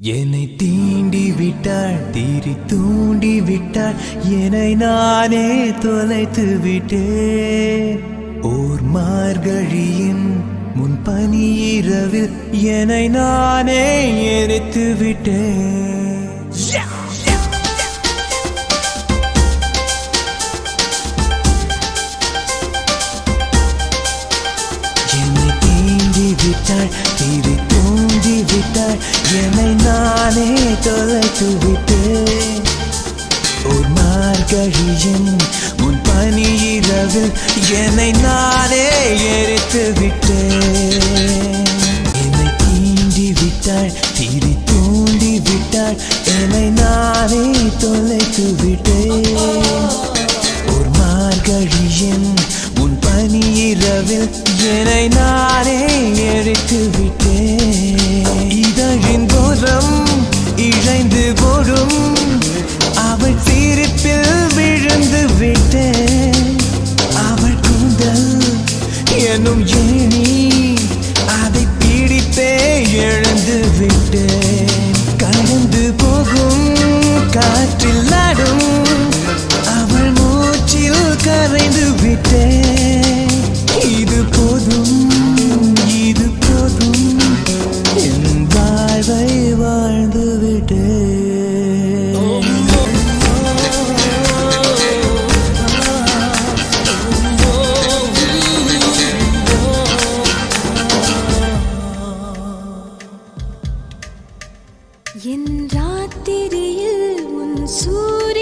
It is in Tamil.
என்னை தீண்டி விட்டாள், தீரி தூண்டி விட்டாள், என்னை நானே தொலைத்து விட்டேன். ஓர் மார்கழியின் முன்பனி இரவில் என்னை நானே எரித்து விட்டேன். என்னை தீண்டி விட்டாள், தீரி தூண்டி விட்டாள், என்னை நானே தொலைத்து விட்டேன். ஒரு மார்கழியின் முன்பனி இரவில் என்னை நானே எரித்து விட்டேன். என்னை தீண்டி விட்டாள், தீரி தூண்டி விட்டாள், என்னை நானே தொலைத்து விட்டேன். ஒரு மார்கழியின் முன்பனி இரவில் என்னை நானே எரித்து விட்டேன். இதழின் தோரம் இழைந்து போடும் அவள் சிரிப்பில் விழுந்து விட்டேன். அவள் கூந்தல் என்னும் ஏணி அதை பிடித்தே எழுந்து விட்டேன். கடந்து போகும் காற்றில் ஆடும் அவள் மூச்சில் கரைந்து விட்டேன். இது போதும், இது போதும், என் வாழ்வை வாழ்ந்து விட்டேன். என் ராத்திரியில் உன் சூரிய